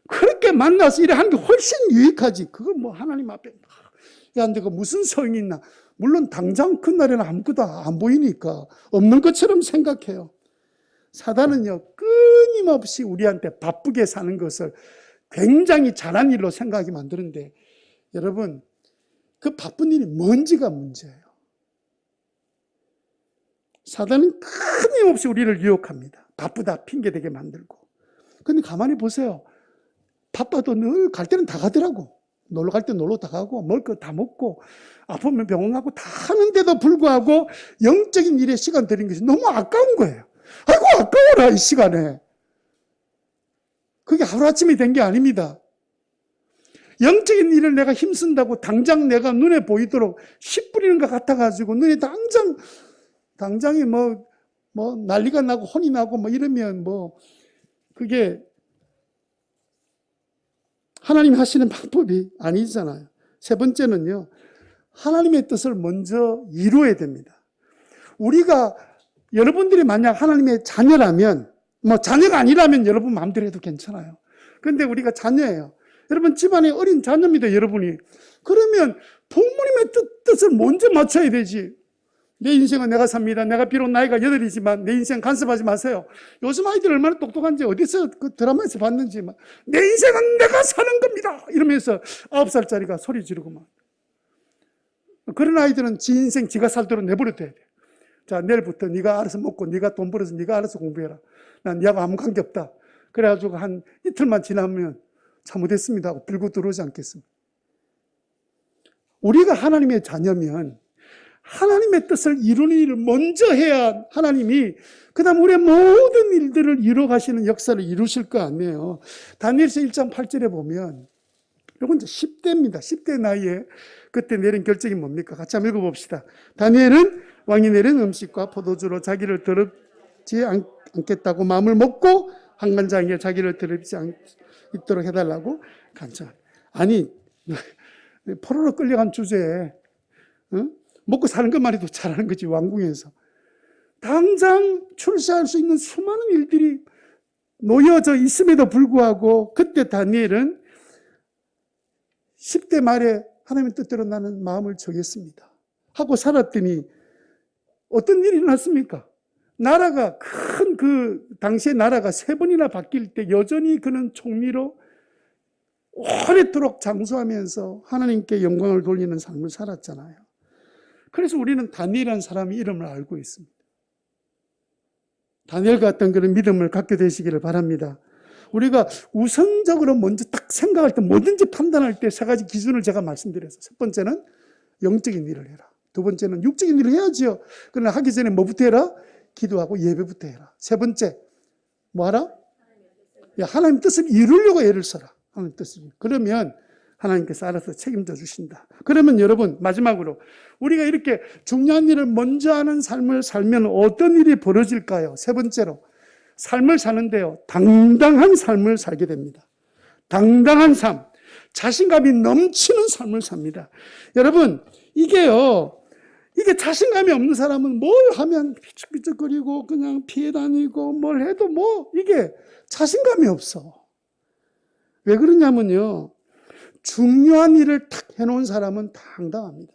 그렇게 만나서 일을 하는 게 훨씬 유익하지. 그거 뭐 하나님 앞에 야, 내가 무슨 소용이 있나? 물론 당장 그날에는 아무것도 안 보이니까 없는 것처럼 생각해요. 사단은요, 끊임없이 우리한테 바쁘게 사는 것을 굉장히 잘한 일로 생각하게 만드는데, 여러분, 그 바쁜 일이 뭔지가 문제예요. 사단은 끊임없이 우리를 유혹합니다. 바쁘다 핑계대게 만들고. 근데 가만히 보세요. 바빠도 늘 갈 때는 다 가더라고. 놀러 갈 때 놀러 다 가고, 먹을 거 다 먹고, 아프면 병원 가고 다 하는데도 불구하고 영적인 일에 시간 들인 것이 너무 아까운 거예요. 아이고, 아까워라, 이 시간에. 그게 하루아침에 된 게 아닙니다. 영적인 일을 내가 힘쓴다고 당장 내가 눈에 보이도록 씨 뿌리는 것 같아가지고 눈에 당장이 뭐 난리가 나고 혼이 나고 뭐 이러면 그게 하나님이 하시는 방법이 아니잖아요. 세 번째는요, 하나님의 뜻을 먼저 이루어야 됩니다. 여러분들이 만약 하나님의 자녀라면, 자녀가 아니라면 여러분 마음대로 해도 괜찮아요. 그런데 우리가 자녀예요. 여러분 집안에 어린 자녀입니다, 여러분이. 그러면 부모님의 뜻을 먼저 맞춰야 되지. 내 인생은 내가 삽니다. 내가 비록 나이가 8이지만 내 인생 간섭하지 마세요. 요즘 아이들 얼마나 똑똑한지 어디서 그 드라마에서 봤는지 내 인생은 내가 사는 겁니다 이러면서 9살짜리가 소리 지르고 그런 아이들은 지 인생 지가 살도록 내버려둬야 돼. 자, 내일부터 네가 알아서 먹고 네가 돈 벌어서 네가 알아서 공부해라. 난 네하고 아무 관계 없다. 그래가지고 한 이틀만 지나면 잘못했습니다 하고 빌고 들어오지 않겠습니다. 우리가 하나님의 자녀면 하나님의 뜻을 이루는 일을 먼저 해야 하나님이 그 다음 우리의 모든 일들을 이루어 가시는 역사를 이루실 거 아니에요. 다니엘서 1장 8절에 보면, 이건 이제 10대입니다. 10대 나이에 그때 내린 결정이 뭡니까? 같이 한번 읽어봅시다. 다니엘은 왕이 내린 음식과 포도주로 자기를 더럽지 않겠다고 마음을 먹고 한간장에 자기를 더럽지 않도록 해달라고 간청. 아니, 포로로 끌려간 주제에 먹고 사는 것만 해도 잘하는 거지, 왕궁에서. 당장 출세할 수 있는 수많은 일들이 놓여져 있음에도 불구하고 그때 다니엘은 10대 말에 하나님의 뜻대로 나는 마음을 정했습니다 하고 살았더니 어떤 일이 일어났습니까? 나라가 당시의 나라가 3번이나 바뀔 때 여전히 그는 총리로 오래도록 장수하면서 하나님께 영광을 돌리는 삶을 살았잖아요. 그래서 우리는 다니엘이라는 사람의 이름을 알고 있습니다. 다니엘 같은 그런 믿음을 갖게 되시기를 바랍니다. 우리가 우선적으로 먼저 딱 생각할 때 뭐든지 판단할 때 세 가지 기준을 제가 말씀드렸어요. 첫 번째는 영적인 일을 해라. 두 번째는 육적인 일을 해야지요. 그러나 하기 전에 뭐부터 해라? 기도하고 예배부터 해라. 세 번째, 뭐 하라? 하나님 뜻을 이루려고 애를 써라. 하나님 뜻을. 그러면 하나님께서 알아서 책임져 주신다. 그러면 여러분, 마지막으로 우리가 이렇게 중요한 일을 먼저 하는 삶을 살면 어떤 일이 벌어질까요? 세 번째로, 삶을 사는데요, 당당한 삶을 살게 됩니다. 당당한 삶, 자신감이 넘치는 삶을 삽니다. 여러분, 이게 자신감이 없는 사람은 뭘 하면 삐죽삐죽거리고 그냥 피해 다니고 뭘 해도 이게 자신감이 없어. 왜 그러냐면요, 중요한 일을 탁 해놓은 사람은 당당합니다.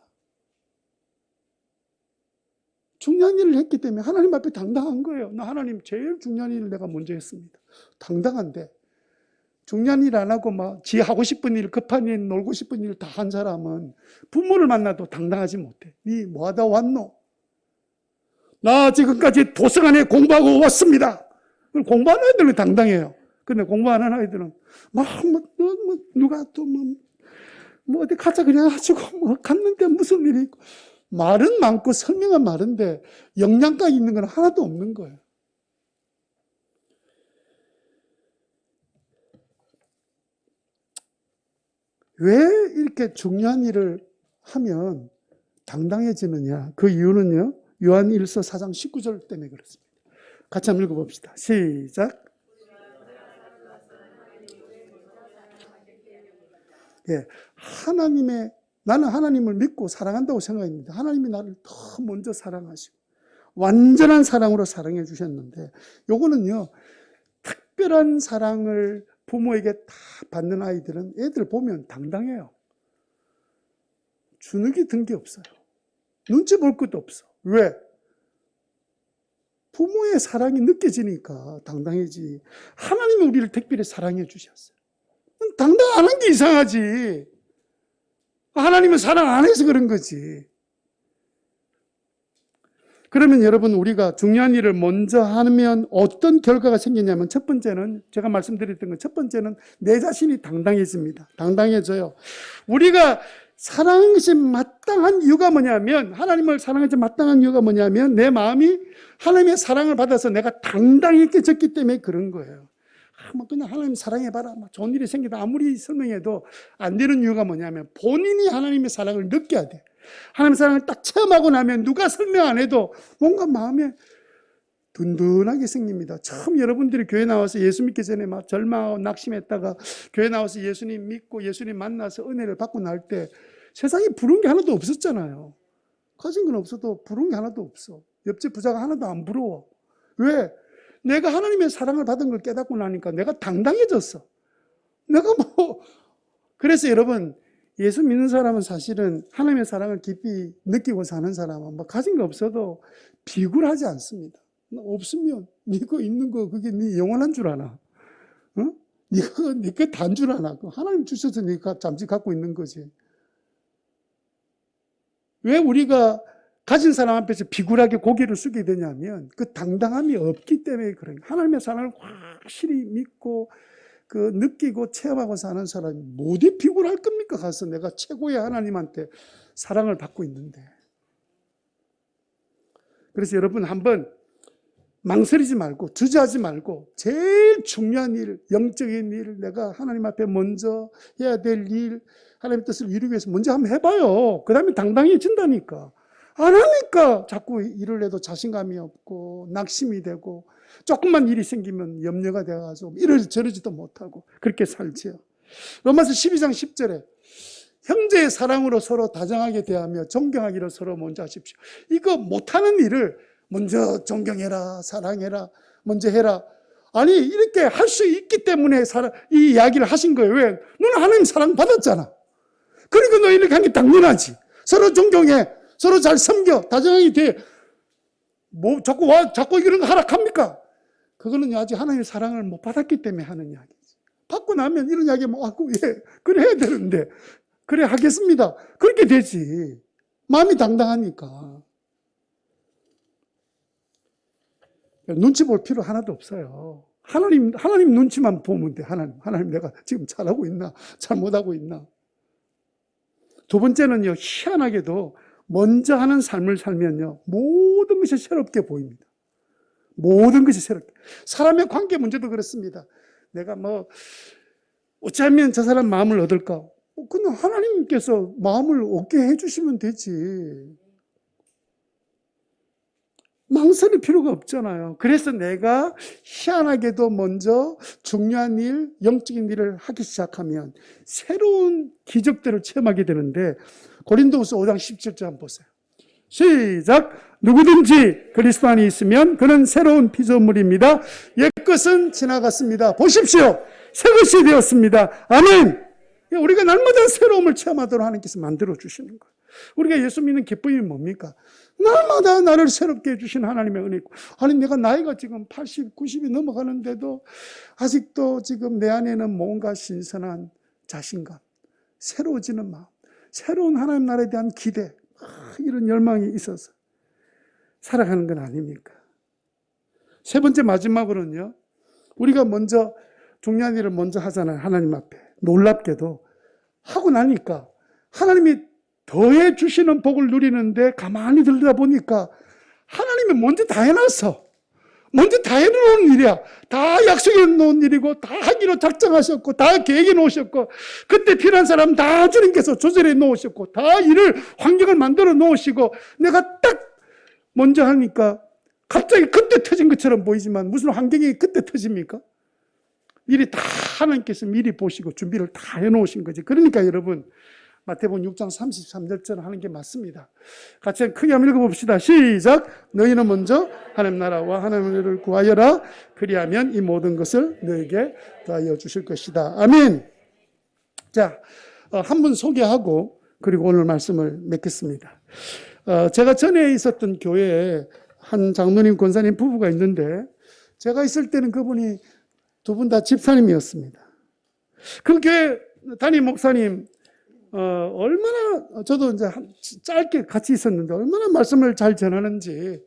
중요한 일을 했기 때문에 하나님 앞에 당당한 거예요. 나 하나님 제일 중요한 일을 내가 먼저 했습니다. 당당한데, 중요한 일 안 하고 지 하고 싶은 일, 급한 일, 놀고 싶은 일 다 한 사람은 부모를 만나도 당당하지 못해. 니 뭐 하다 왔노? 나 지금까지 도서관에 공부하고 왔습니다. 공부하는 아이들은 당당해요. 근데 공부 안 하는 아이들은 누가 또 어디 가자 그래가지고 갔는데 무슨 일이 있고, 말은 많고 설명은 많은데 영양가 있는 건 하나도 없는 거예요. 왜 이렇게 중요한 일을 하면 당당해지느냐? 그 이유는요, 요한 1서 4장 19절 때문에 그렇습니다. 같이 한번 읽어봅시다. 시작. 예, 나는 하나님을 믿고 사랑한다고 생각합니다. 하나님이 나를 더 먼저 사랑하시고 완전한 사랑으로 사랑해 주셨는데, 요거는요, 특별한 사랑을 부모에게 다 받는 아이들은 애들 보면 당당해요. 주눅이 든 게 없어요. 눈치 볼 것도 없어. 왜? 부모의 사랑이 느껴지니까 당당해지. 하나님이 우리를 특별히 사랑해 주셨어요. 당당 안 한 게 이상하지. 하나님은 사랑 안 해서 그런 거지. 그러면 여러분, 우리가 중요한 일을 먼저 하면 어떤 결과가 생기냐면, 첫 번째는 제가 말씀드렸던 것, 첫 번째는 내 자신이 당당해집니다. 당당해져요. 우리가 사랑하는 것이 마땅한 이유가 뭐냐면, 하나님을 사랑하지 마땅한 이유가 뭐냐면, 내 마음이 하나님의 사랑을 받아서 내가 당당해졌기 때문에 그런 거예요. 그냥 하나님 사랑해봐라, 좋은 일이 생기다, 아무리 설명해도 안 되는 이유가 뭐냐면, 본인이 하나님의 사랑을 느껴야 돼. 하나님의 사랑을 딱 체험하고 나면 누가 설명 안 해도 뭔가 마음에 든든하게 생깁니다. 처음 여러분들이 교회 나와서 예수 믿기 전에 절망하고 낙심했다가 교회 나와서 예수님 믿고 예수님 만나서 은혜를 받고 날 때 세상에 부러운 게 하나도 없었잖아요. 가진 건 없어도 부러운 게 하나도 없어. 옆집 부자가 하나도 안 부러워. 왜? 내가 하나님의 사랑을 받은 걸 깨닫고 나니까 내가 당당해졌어. 그래서 여러분, 예수 믿는 사람은 사실은 하나님의 사랑을 깊이 느끼고 사는 사람은 가진 거 없어도 비굴하지 않습니다. 없으면 네거 있는 거 그게 네 영원한 줄 아나? 어? 네가 네거 단 줄 아나? 하나님 주셔서 네가 잠시 갖고 있는 거지. 왜 우리가 가진 사람 앞에서 비굴하게 고개를 숙이게 되냐면, 그 당당함이 없기 때문에 그래요. 하나님의 사랑을 확실히 믿고 느끼고 체험하고 사는 사람이 어디 비굴할 겁니까? 가서 내가 최고의 하나님한테 사랑을 받고 있는데. 그래서 여러분, 한번 망설이지 말고 주저하지 말고 제일 중요한 일, 영적인 일, 내가 하나님 앞에 먼저 해야 될 일, 하나님의 뜻을 이루기 위해서 먼저 한번 해봐요. 그 다음에 당당해진다니까. 안 하니까 자꾸 일을 해도 자신감이 없고 낙심이 되고, 조금만 일이 생기면 염려가 돼가지고 이러지 저러지도 못하고 그렇게 살지요. 로마서 12장 10절에 형제의 사랑으로 서로 다정하게 대하며 존경하기로 서로 먼저 하십시오. 이거 못하는 일을 먼저 존경해라, 사랑해라, 먼저 해라. 아니, 이렇게 할 수 있기 때문에 이 이야기를 하신 거예요. 왜? 너는 하나님 사랑 받았잖아. 그러니까 너 이렇게 하는 게 당연하지. 서로 존경해, 서로 잘 섬겨, 다정하게 돼. 자꾸 이런 거 하락합니까? 그거는 아직 하나님의 사랑을 못 받았기 때문에 하는 이야기지. 받고 나면 이런 이야기 그래 해야 되는데, 그래 하겠습니다. 그렇게 되지. 마음이 당당하니까. 눈치 볼 필요 하나도 없어요. 하나님 눈치만 보면 돼. 하나님 내가 지금 잘하고 있나? 잘못하고 있나? 두 번째는요, 희한하게도 먼저 하는 삶을 살면요, 모든 것이 새롭게 보입니다. 모든 것이 새롭게. 사람의 관계 문제도 그렇습니다. 내가 어찌하면 저 사람 마음을 얻을까? 그냥 하나님께서 마음을 얻게 해주시면 되지. 망설일 필요가 없잖아요. 그래서 내가 희한하게도 먼저 중요한 일, 영적인 일을 하기 시작하면 새로운 기적들을 체험하게 되는데, 고린도후서 5장 17절 한번 보세요. 시작! 누구든지 그리스도 안에 있으면 그는 새로운 피조물입니다. 옛것은 지나갔습니다. 보십시오. 새것이 되었습니다. 아멘! 우리가 날마다 새로움을 체험하도록 하나님께서 만들어주시는 거예요. 우리가 예수 믿는 기쁨이 뭡니까? 날마다 나를 새롭게 해주신 하나님의 은혜고, 아니 내가 나이가 지금 80, 90이 넘어가는데도 아직도 지금 내 안에는 뭔가 신선한 자신감, 새로워지는 마음, 새로운 하나님 나라에 대한 기대, 이런 열망이 있어서 살아가는 건 아닙니까? 세 번째 마지막으로는요, 우리가 먼저 중요한 일을 먼저 하잖아요. 하나님 앞에. 놀랍게도 하고 나니까 하나님이 더해 주시는 복을 누리는데 가만히 들다 보니까 하나님이 먼저 다 해놨어. 먼저 다 해놓은 일이야. 다 약속해 놓은 일이고, 다 하기로 작정하셨고, 다 계획해 놓으셨고, 그때 필요한 사람 다 주님께서 조절해 놓으셨고, 다 일을, 환경을 만들어 놓으시고, 내가 딱 먼저 하니까 갑자기 그때 터진 것처럼 보이지만 무슨 환경이 그때 터집니까? 일이 다 하나님께서 미리 보시고 준비를 다 해놓으신 거지. 그러니까 여러분, 마태복음 6장 33절처럼 하는 게 맞습니다. 같이 크게 한번 읽어봅시다. 시작! 너희는 먼저 하나님 나라와 하나님을 구하여라. 그리하면 이 모든 것을 너에게 더하여 주실 것이다. 아멘. 자, 한 분 소개하고 그리고 오늘 말씀을 맺겠습니다. 제가 전에 있었던 교회에 한 장로님 권사님 부부가 있는데, 제가 있을 때는 그분이 두 분 다 집사님이었습니다. 그 교회 담임 목사님, 얼마나, 저도 이제 짧게 같이 있었는데, 얼마나 말씀을 잘 전하는지,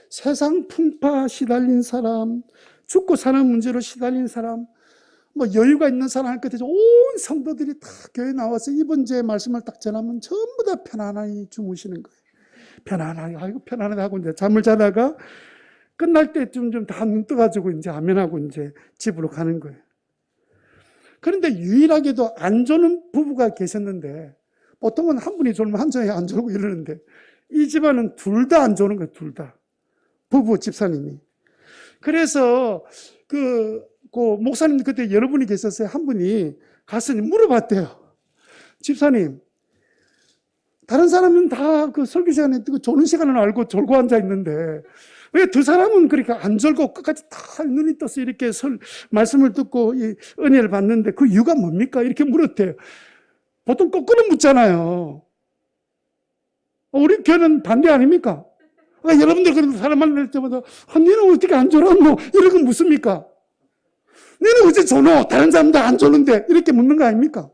세상 풍파 시달린 사람, 죽고 사는 문제로 시달린 사람, 여유가 있는 사람 할 것 같아서 온 성도들이 다 교회에 나와서 이번 주에 말씀을 딱 전하면 전부 다 편안하게 주무시는 거예요. 편안하게, 아이고, 편안하게 하고 이제 잠을 자다가 끝날 때쯤 좀 다 눈 떠가지고 이제 아멘하고 이제 집으로 가는 거예요. 그런데 유일하게도 안 조는 부부가 계셨는데, 보통은 한 분이 졸면 한 분이 안 졸고 이러는데, 이 집안은 둘 다 안 조는 거예요, 둘 다. 부부 집사님이. 그래서 그 목사님 그때 여러분이 계셨어요. 한 분이 가서 물어봤대요. 집사님, 다른 사람은 다 그 설교 시간에 조는 시간을 알고 졸고 앉아 있는데, 왜 두 사람은 그렇게 안 졸고 끝까지 다 눈이 떠서 이렇게 말씀을 듣고 이 은혜를 받는데 그 이유가 뭡니까? 이렇게 물었대요. 보통 거꾸로 묻잖아요. 우리 교회는 반대 아닙니까? 여러분들 그런 사람 만날 때마다 너는 어떻게 안 졸았노? 이런 건 묻습니까? 너는 어째 조노? 다른 사람도 안 조는데 이렇게 묻는 거 아닙니까?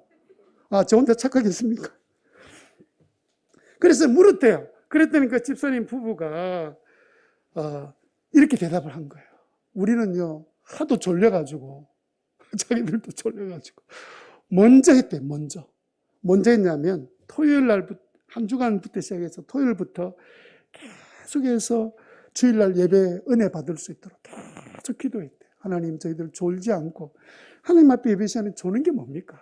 저 혼자 착각했습니까? 그래서 물었대요. 그랬더니 그 집사님 부부가 이렇게 대답을 한 거예요. 우리는요, 하도 졸려가지고, 자기들도 졸려가지고, 먼저 했대, 먼저. 먼저 했냐면, 토요일 날부터, 한 주간부터 시작해서 토요일부터 계속해서 주일날 예배 은혜 받을 수 있도록 계속 기도했대. 하나님, 저희들 졸지 않고, 하나님 앞에 예배 시간에 조는 게 뭡니까?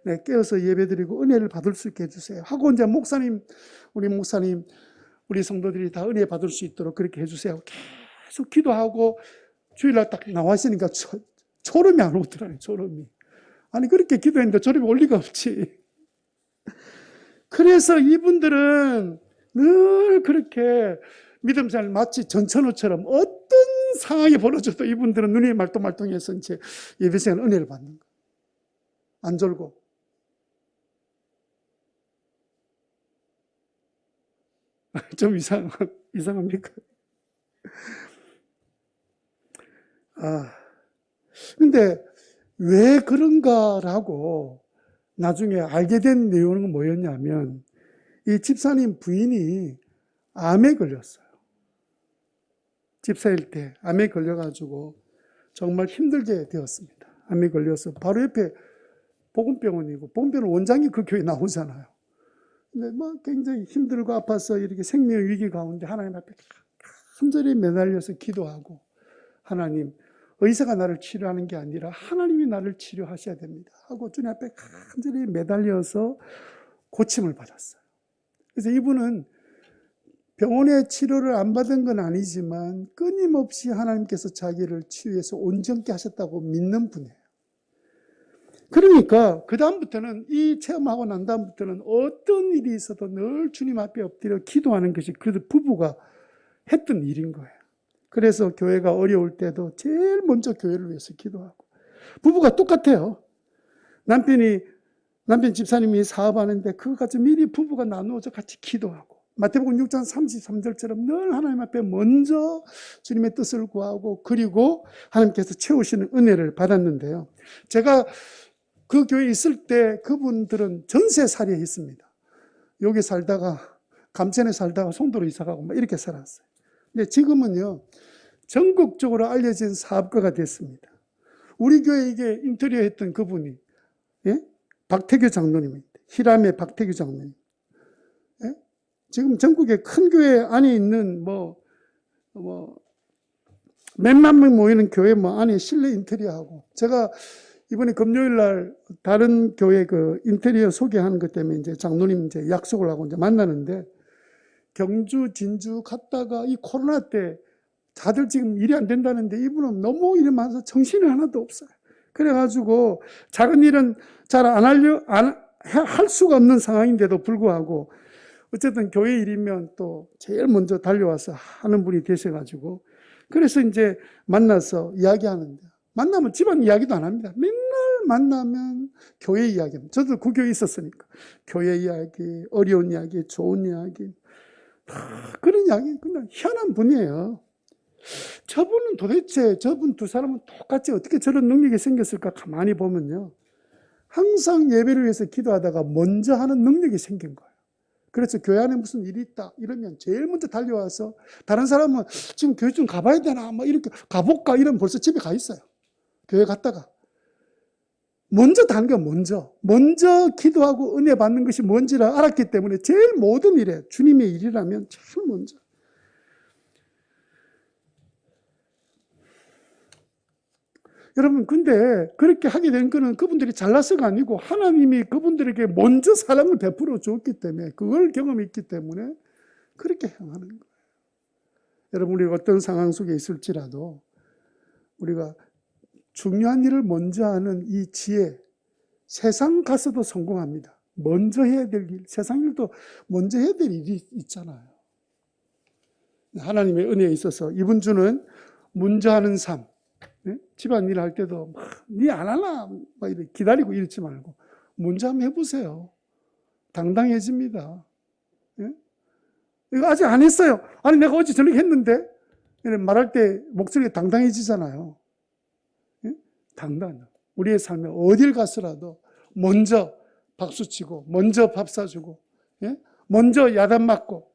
네, 깨어서 예배 드리고 은혜를 받을 수 있게 해주세요. 하고 이제 우리 목사님, 우리 성도들이 다 은혜 받을 수 있도록 그렇게 해주세요. 계속 기도하고 주일날 딱 나와 있으니까 졸음이 안 오더라고요. 졸음이. 아니 그렇게 기도했는데 졸음이 올 리가 없지. 그래서 이분들은 늘 그렇게 믿음생활 마치 전천후처럼 어떤 상황이 벌어져도 이분들은 눈이 말똥말똥해서 이제 예배생활 은혜를 받는 거예요. 안 졸고. 좀 이상합니까? 근데 왜 그런가라고 나중에 알게 된 내용은 뭐였냐면, 이 집사님 부인이 암에 걸렸어요. 집사일 때 암에 걸려가지고 정말 힘들게 되었습니다. 암에 걸려서 바로 옆에 보건병원이고 보건병원 원장이 그 교회에 나오잖아요. 근데 뭐 굉장히 힘들고 아파서 이렇게 생명 위기 가운데 하나님 앞에 간절히 매달려서 기도하고, 하나님, 의사가 나를 치료하는 게 아니라 하나님이 나를 치료하셔야 됩니다 하고 주님 앞에 간절히 매달려서 고침을 받았어요. 그래서 이분은 병원의 치료를 안 받은 건 아니지만 끊임없이 하나님께서 자기를 치유해서 온전케 하셨다고 믿는 분이에요. 그러니까 그 다음부터는, 이 체험하고 난 다음부터는 어떤 일이 있어도 늘 주님 앞에 엎드려 기도하는 것이 그 부부가 했던 일인 거예요. 그래서 교회가 어려울 때도 제일 먼저 교회를 위해서 기도하고, 부부가 똑같아요. 남편 집사님이 사업하는데 그거 가지고 미리 부부가 나누어서 같이 기도하고, 마태복음 6장 33절처럼 늘 하나님 앞에 먼저 주님의 뜻을 구하고, 그리고 하나님께서 채우시는 은혜를 받았는데요. 제가 그 교회에 있을 때 그분들은 전세살이에 있습니다. 여기 살다가 감천에 살다가 송도로 이사가고 막 이렇게 살았어요. 근데 지금은요, 전국적으로 알려진 사업가가 됐습니다. 우리 교회 이게 인테리어 했던 그분이, 예? 박태규 장로님입니다. 히람의 박태규 장로님. 예? 지금 전국의 큰 교회 안에 있는 몇만 명 모이는 교회 안에 실내 인테리어하고, 제가 이번에 금요일 날 다른 교회 그 인테리어 소개하는 것 때문에 이제 장로님 이제 약속을 하고 이제 만나는데, 경주, 진주 갔다가 이 코로나 때 다들 지금 일이 안 된다는데 이분은 너무 일이 많아서 정신이 하나도 없어요. 그래가지고 작은 일은 잘 할 수가 없는 상황인데도 불구하고 어쨌든 교회 일이면 또 제일 먼저 달려와서 하는 분이 되셔가지고, 그래서 이제 만나서 이야기하는데, 만나면 집안 이야기도 안 합니다. 맨날 만나면 교회 이야기입니다. 저도 그 교회에 있었으니까 교회 이야기, 어려운 이야기, 좋은 이야기, 그런 이야기. 그냥 희한한 분이에요. 저분은 도대체, 저분 두 사람은 똑같이 어떻게 저런 능력이 생겼을까 가만히 보면요, 항상 예배를 위해서 기도하다가 먼저 하는 능력이 생긴 거예요. 그래서 교회 안에 무슨 일이 있다 이러면 제일 먼저 달려와서, 다른 사람은 지금 교회 좀 가봐야 되나 막 이렇게 가볼까 이러면 벌써 집에 가 있어요. 교회 갔다가 먼저 당겨, 먼저 기도하고 은혜 받는 것이 뭔지를 알았기 때문에 제일 모든 일에 주님의 일이라면 제일 먼저. 여러분, 근데 그렇게 하게 된 거는 그분들이 잘나서가 아니고 하나님이 그분들에게 먼저 사랑을 베풀어 줬기 때문에, 그걸 경험했기 때문에 그렇게 행하는 거예요. 여러분, 우리가 어떤 상황 속에 있을지라도 우리가 중요한 일을 먼저 하는 이 지혜, 세상 가서도 성공합니다. 먼저 해야 될 일, 세상 일도 먼저 해야 될 일이 있잖아요. 하나님의 은혜에 있어서 이분 주는 먼저 하는 삶, 집안일 할 때도 니 안 하나 막 이렇게 기다리고 이러지 말고 먼저 한번 해보세요. 당당해집니다. 이거 아직 안 했어요. 아니 내가 어제 저녁에 했는데, 말할 때 목소리가 당당해지잖아요. 당당. 우리의 삶에 어딜 가서라도 먼저 박수치고, 먼저 밥 사주고, 먼저 야단 맞고,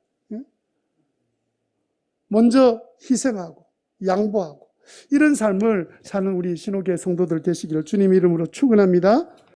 먼저 희생하고 양보하고, 이런 삶을 사는 우리 신호교회 성도들 되시기를 주님 이름으로 축원합니다.